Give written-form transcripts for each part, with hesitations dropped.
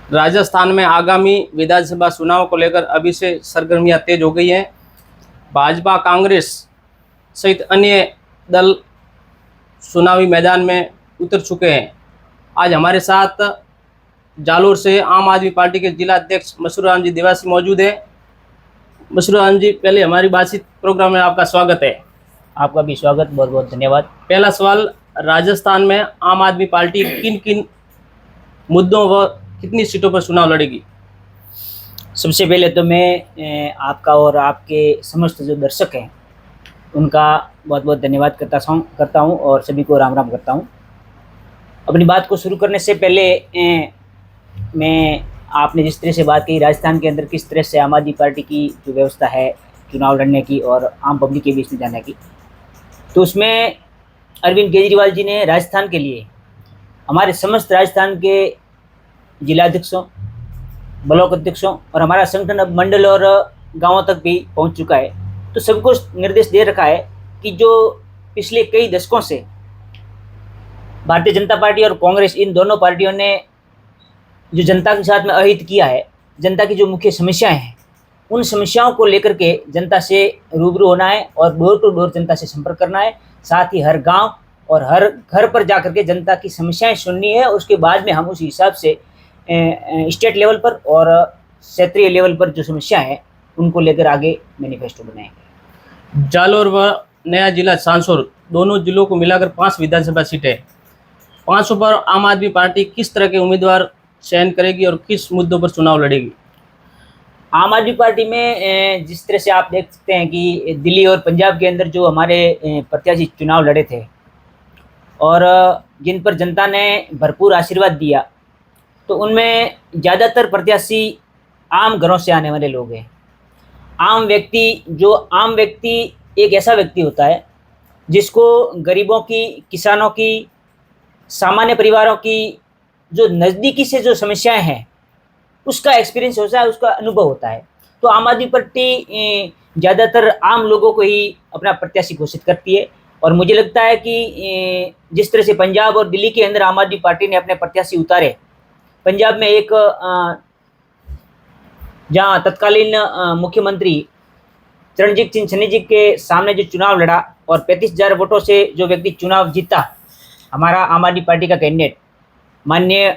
राजस्थान में आगामी विधानसभा चुनाव को लेकर अभी से सरगर्मियां तेज हो गई हैं। भाजपा, कांग्रेस सहित अन्य दल चुनावी मैदान में उतर चुके हैं। आज हमारे साथ जालोर से आम आदमी पार्टी के जिला अध्यक्ष मशरूर राम जी देवासी मौजूद है। मशरूर राम जी, पहले हमारी बातचीत प्रोग्राम में आपका स्वागत है। आपका भी स्वागत, बहुत बहुत धन्यवाद। पहला सवाल, राजस्थान में आम आदमी पार्टी किन किन मुद्दों व कितनी सीटों पर चुनाव लड़ेगी? सबसे पहले तो मैं आपका और आपके समस्त जो दर्शक हैं उनका बहुत बहुत धन्यवाद करता हूं और सभी को राम राम करता हूं। अपनी बात को शुरू करने से पहले मैं आपने जिस तरह से बात की राजस्थान के अंदर किस तरह से आम आदमी पार्टी की जो व्यवस्था है चुनाव लड़ने की और आम पब्लिक के बीच में जाने की, तो उसमें अरविंद केजरीवाल जी ने राजस्थान के लिए हमारे समस्त राजस्थान के जिलाध्यक्षों, ब्लॉक अध्यक्षों और हमारा संगठन अब मंडल और गांवों तक भी पहुंच चुका है। तो सबको निर्देश दे रखा है कि जो पिछले कई दशकों से भारतीय जनता पार्टी और कांग्रेस, इन दोनों पार्टियों ने जो जनता के साथ में अहित किया है, जनता की जो मुख्य समस्याएं हैं उन समस्याओं को लेकर के जनता से रूबरू होना है और डोर टू डोर जनता से संपर्क करना है। साथ ही हर गांव और हर घर पर जाकर के जनता की समस्याएं सुननी है। उसके बाद में हम उस हिसाब से स्टेट लेवल पर और क्षेत्रीय लेवल पर जो समस्याएं हैं उनको लेकर आगे मैनिफेस्टो बनाएंगे। जालोर व नया जिला सांसौर दोनों जिलों को मिलाकर 5 विधानसभा सीटें, 500 पर आम आदमी पार्टी किस तरह के उम्मीदवार चयन करेगी और किस मुद्दों पर चुनाव लड़ेगी? आम आदमी पार्टी में जिस तरह से आप देख सकते हैं कि दिल्ली और पंजाब के अंदर जो हमारे प्रत्याशी चुनाव लड़े थे और जिन पर जनता ने भरपूर आशीर्वाद दिया, तो उनमें ज़्यादातर प्रत्याशी आम घरों से आने वाले लोग हैं। आम व्यक्ति एक ऐसा व्यक्ति होता है जिसको गरीबों की, किसानों की, सामान्य परिवारों की जो नज़दीकी से जो समस्याएं हैं उसका एक्सपीरियंस होता है, उसका अनुभव होता है। तो आम आदमी पार्टी ज़्यादातर आम लोगों को ही अपना प्रत्याशी घोषित करती है और मुझे लगता है कि जिस तरह से पंजाब और दिल्ली के अंदर आम आदमी पार्टी ने अपने प्रत्याशी उतारे, पंजाब में एक जहां तत्कालीन मुख्यमंत्री चरणजीत सिंह चन्नी जी के सामने जो चुनाव लड़ा और 35,000 वोटों से जो व्यक्ति चुनाव जीता, हमारा आम आदमी पार्टी का कैंडिडेट माननीय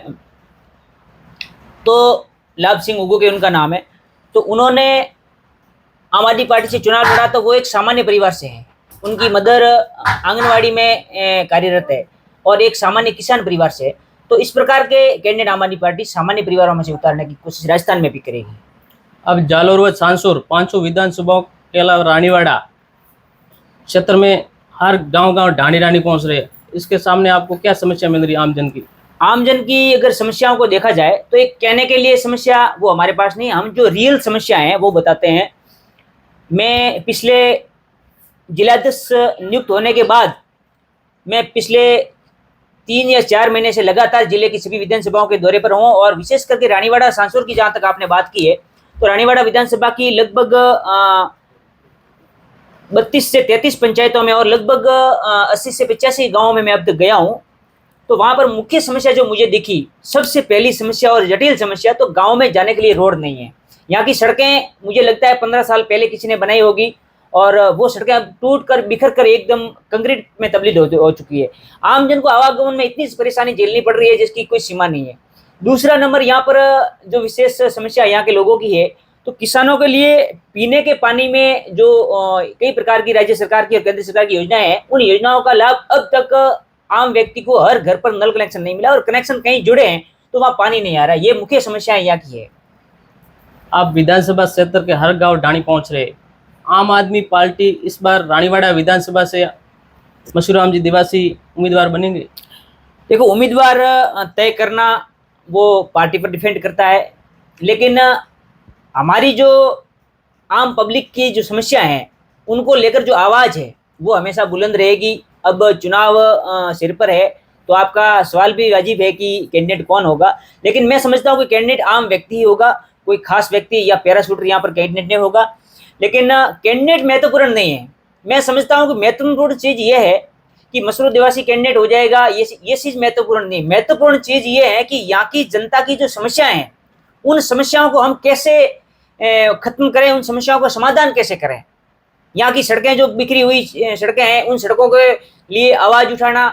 तो लाभ सिंह उगू के उनका नाम है, तो उन्होंने आम आदमी पार्टी से चुनाव लड़ा। तो वो एक सामान्य परिवार से हैं, उनकी मदर आंगनवाड़ी में कार्यरत है और एक सामान्य किसान परिवार से है। तो इस प्रकार के कैंडिडेट आम आदमी पार्टी सामान्य परिवारों में से उतारने की कोशिश राजस्थान में भी करेगी। अब जालोर व सांसौर 500 विधानसभाओं के अलावा रानीवाड़ा क्षेत्र में हर गांव ढाणी रानी पहुंच रहे हैं। इसके सामने आपको क्या समस्या मिल रही है आमजन की? आमजन की अगर समस्याओं को देखा जाए तो एक कहने के लिए समस्या वो हमारे पास नहीं, हम जो रियल समस्या हैं वो बताते हैं। मैं पिछले जिलाध्यक्ष नियुक्त होने के बाद मैं पिछले 3 या 4 महीने से लगातार जिले की सभी विधानसभाओं के दौरे पर हूँ और विशेष करके रानीवाड़ा सांसौर की जहाँ तक आपने बात की है, तो रानीवाड़ा विधानसभा की लगभग 32 से 33 पंचायतों में और लगभग 80 से 85 गाँवों में मैं अब तक गया हूँ। तो वहाँ पर मुख्य समस्या जो मुझे दिखी, सबसे पहली समस्या और जटिल समस्या, तो गाँव में जाने के लिए रोड नहीं है। यहाँ की सड़कें मुझे लगता है 15 साल पहले किसी ने बनाई होगी और वो सड़कें अब टूट कर बिखर कर एकदम कंक्रीट में तब्दील हो चुकी है। आमजन को आवागमन में इतनी परेशानी झेलनी पड़ रही है जिसकी कोई सीमा नहीं है। दूसरा नंबर यहाँ पर जो विशेष समस्या यहाँ के लोगों की है, तो किसानों के लिए पीने के पानी में जो कई प्रकार की राज्य सरकार की और केंद्र सरकार की योजनाएं हैं, उन योजनाओं का लाभ अब तक आम व्यक्ति को हर घर पर नल कनेक्शन नहीं मिला और कनेक्शन कहीं जुड़े हैं तो वहाँ पानी नहीं आ रहा। ये मुख्य समस्याएं यहाँ की है। आप विधानसभा क्षेत्र के हर गांव ढाणी पहुंच रहे, आम आदमी पार्टी इस बार रानीवाड़ा विधानसभा से मशरूर राम जी देवासी उम्मीदवार बनेंगे? देखो, उम्मीदवार तय करना वो पार्टी पर डिपेंड करता है, लेकिन हमारी जो आम पब्लिक की जो समस्या हैं उनको लेकर जो आवाज़ है वो हमेशा बुलंद रहेगी। अब चुनाव सिर पर है तो आपका सवाल भी वाजिब है कि कैंडिडेट कौन होगा, लेकिन मैं समझता हूँ कि कैंडिडेट आम व्यक्ति ही होगा, कोई खास व्यक्ति या पैराशूटर यहाँ पर कैंडिडेट नहीं होगा। लेकिन कैंडिडेट महत्वपूर्ण नहीं है। मैं समझता हूँ कि महत्वपूर्ण चीज़ ये है कि मशरूर देवासी कैंडिडेट हो जाएगा, ये चीज़ महत्वपूर्ण नहीं। महत्वपूर्ण चीज़ ये है कि यहाँ की जनता की जो समस्याएं हैं उन समस्याओं को हम कैसे खत्म करें, उन समस्याओं का समाधान कैसे करें। यहाँ की सड़कें जो बिखरी हुई सड़कें हैं, उन सड़कों के लिए आवाज उठाना,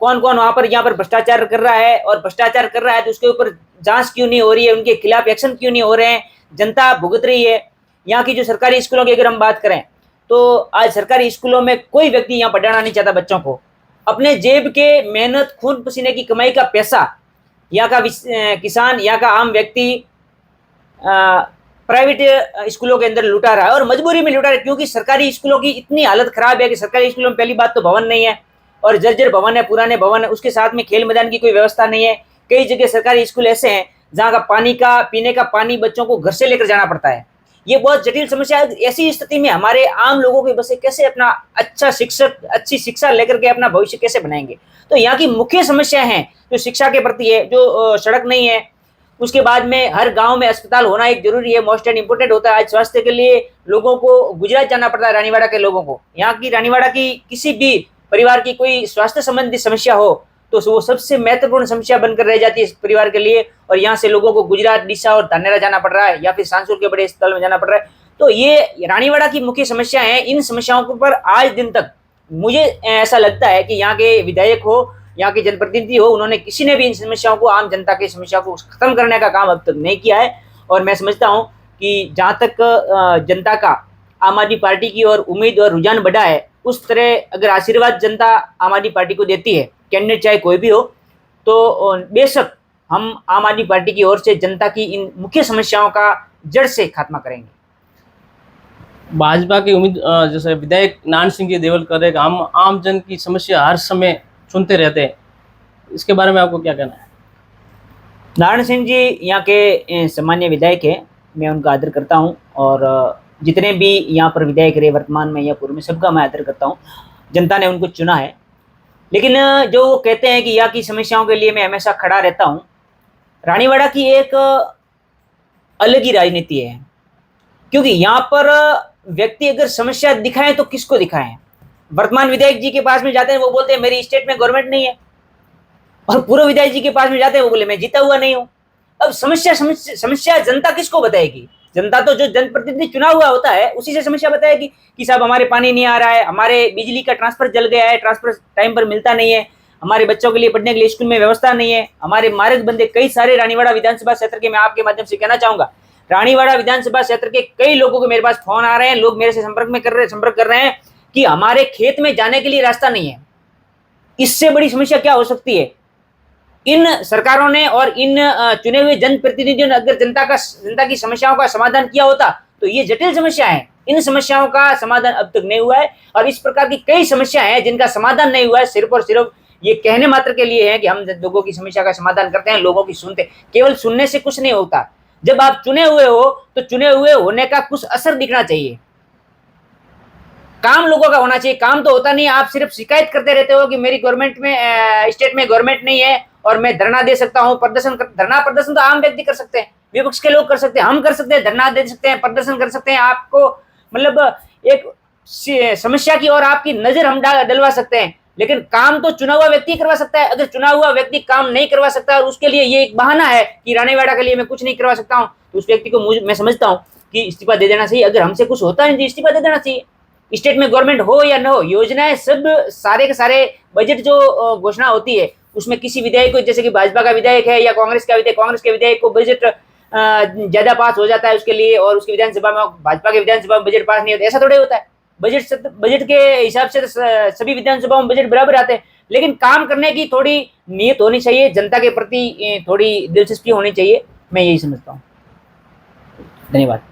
कौन कौन वहां पर यहाँ पर भ्रष्टाचार कर रहा है, और भ्रष्टाचार कर रहा है तो उसके ऊपर जांच क्यों नहीं हो रही है, उनके खिलाफ एक्शन क्यों नहीं हो रहे हैं, जनता भुगत रही है। यहाँ की जो सरकारी स्कूलों की अगर हम बात करें तो आज सरकारी स्कूलों में कोई व्यक्ति यहाँ पढ़ाना नहीं चाहता बच्चों को। अपने जेब के मेहनत खून पसीने की कमाई का पैसा यहाँ का किसान, यहाँ का आम व्यक्ति प्राइवेट स्कूलों के अंदर लुटा रहा है, और मजबूरी में लुटा रहा है, क्योंकि सरकारी स्कूलों की इतनी हालत खराब है कि सरकारी स्कूलों में पहली बात तो भवन नहीं है, और जर्जर भवन है, पुराने भवन है, उसके साथ में खेल मैदान की कोई व्यवस्था नहीं है। कई जगह सरकारी स्कूल ऐसे हैं जहाँ का पीने का पानी बच्चों को घर से लेकर जाना पड़ता है। ये बहुत जटिल समस्या है। ऐसी स्थिति में हमारे आम लोगों के बसे कैसे अपना अच्छी शिक्षा लेकर के अपना भविष्य कैसे बनाएंगे। तो यहाँ की मुख्य समस्या है जो शिक्षा के प्रति है, जो सड़क नहीं है, उसके बाद में हर गांव में अस्पताल होना एक जरूरी है, मोस्ट एंड इम्पोर्टेंट होता है। आज स्वास्थ्य के लिए लोगों को गुजरात जाना पड़ता है, रानीवाड़ा के लोगों को। यहाँ की रानीवाड़ा की किसी भी परिवार की कोई स्वास्थ्य संबंधी समस्या हो तो वो सबसे महत्वपूर्ण समस्या बनकर रह जाती है इस परिवार के लिए, और यहाँ से लोगों को गुजरात, डीसा और धानेरा जाना पड़ रहा है, या फिर सांसुर के बड़े अस्पताल में जाना पड़ रहा है। तो ये रानीवाड़ा की मुख्य समस्या है। इन समस्याओं के ऊपर आज दिन तक मुझे ऐसा लगता है कि यहाँ के विधायक हो, यहाँ के जनप्रतिनिधि हो, उन्होंने किसी ने भी इन समस्याओं को, आम जनता की समस्याओं को खत्म करने का काम अब तक नहीं किया है। और मैं समझता हूँ कि जहाँ तक जनता का आम आदमी पार्टी की ओर उम्मीद और रुझान बढ़ा है, उस तरह अगर आशीर्वाद जनता आम आदमी पार्टी को देती है, कैंडिडेट चाहे कोई भी हो, तो बेशक हम आम आदमी पार्टी की ओर से जनता की इन मुख्य समस्याओं का जड़ से खात्मा करेंगे। भाजपा की उम्मीद जैसे विधायक नारायण सिंह जी देवल कर रहे हैं, हम आम जन की समस्या हर समय सुनते रहते हैं, इसके बारे में आपको क्या कहना है? नारायण सिंह जी यहाँ के सामान्य विधायक हैं, मैं उनका आदर करता हूँ, और जितने भी यहाँ पर विधायक रहे वर्तमान में या पूर्व में, सबका मैं आदर करता हूँ। जनता ने उनको चुना है। लेकिन जो वो कहते हैं कि यहाँ की समस्याओं के लिए मैं हमेशा खड़ा रहता हूँ, रानीवाड़ा की एक अलग ही राजनीति है। क्योंकि यहाँ पर व्यक्ति अगर समस्या दिखाएं तो किसको दिखाएं? वर्तमान विधायक जी के पास में जाते हैं, वो बोलते हैं मेरी स्टेट में गवर्नमेंट नहीं है, और पूर्व विधायक जी के पास में जाते हैं, वो बोले मैं जीता हुआ नहीं हूँ। अब समस्या जनता किसको बताएगी? जनता तो जो जनप्रतिनिधि चुना हुआ होता है उसी से समस्या बताएगी कि साहब हमारे पानी नहीं आ रहा है, हमारे बिजली का ट्रांसफर जल गया है, ट्रांसफर टाइम पर मिलता नहीं है, हमारे बच्चों के लिए पढ़ने के लिए स्कूल में व्यवस्था नहीं है, हमारे मार्ग बंदे। कई सारे रानीवाड़ा विधानसभा क्षेत्र के मैं आपके माध्यम से कहना चाहूंगा, रानीवाड़ा विधानसभा क्षेत्र के कई लोगों को मेरे पास फोन आ रहे हैं, लोग मेरे से संपर्क कर रहे हैं कि हमारे खेत में जाने के लिए रास्ता नहीं है। इससे बड़ी समस्या क्या हो सकती है? इन सरकारों ने और इन चुने हुए जनप्रतिनिधियों ने अगर जनता की समस्याओं का समाधान किया होता तो ये जटिल समस्या है, इन समस्याओं का समाधान अब तक नहीं हुआ है। और इस प्रकार की कई समस्याएं हैं जिनका समाधान नहीं हुआ है, सिर्फ और सिर्फ ये कहने मात्र के लिए है कि हम लोगों की समस्या का समाधान करते हैं, लोगों की सुनते। केवल सुनने से कुछ नहीं होता। जब आप चुने हुए हो तो चुने हुए होने का कुछ असर दिखना चाहिए, काम लोगों का होना चाहिए। काम तो होता नहीं, आप सिर्फ शिकायत करते रहते हो कि मेरी गवर्नमेंट में स्टेट में गवर्नमेंट नहीं है और मैं धरना दे सकता हूं, धरना प्रदर्शन तो आम व्यक्ति कर सकते हैं, विपक्ष के लोग कर सकते हैं, हम कर सकते हैं, धरना दे सकते हैं, प्रदर्शन कर सकते हैं। आपको मतलब एक समस्या की और आपकी नजर हम डलवा सकते हैं, लेकिन काम तो चुना हुआ व्यक्ति करवा सकता है। अगर चुना हुआ व्यक्ति काम नहीं करवा सकता और उसके लिए ये एक बहाना है कि रानीवाड़ा के लिए मैं कुछ नहीं करवा सकता हूं, तो उस व्यक्ति को मैं समझता हूं कि इस्तीफा दे देना चाहिए। अगर हमसे कुछ होता नहीं तो इस्तीफा दे देना चाहिए। स्टेट में गवर्नमेंट हो या न हो, योजनाएं सब सारे के सारे बजट जो घोषणा होती है उसमें किसी विधायक को, जैसे कि भाजपा का विधायक है या कांग्रेस के विधायक को बजट ज्यादा पास हो जाता है उसके लिए, और उसकी विधानसभा में, भाजपा के विधानसभा में बजट पास नहीं होता, ऐसा थोड़ा होता है। बजट के हिसाब से सभी विधानसभाओं में बजट बराबर आते हैं, लेकिन काम करने की थोड़ी नीयत होनी चाहिए, जनता के प्रति थोड़ी दिलचस्पी होनी चाहिए, मैं यही समझता हूँ। धन्यवाद।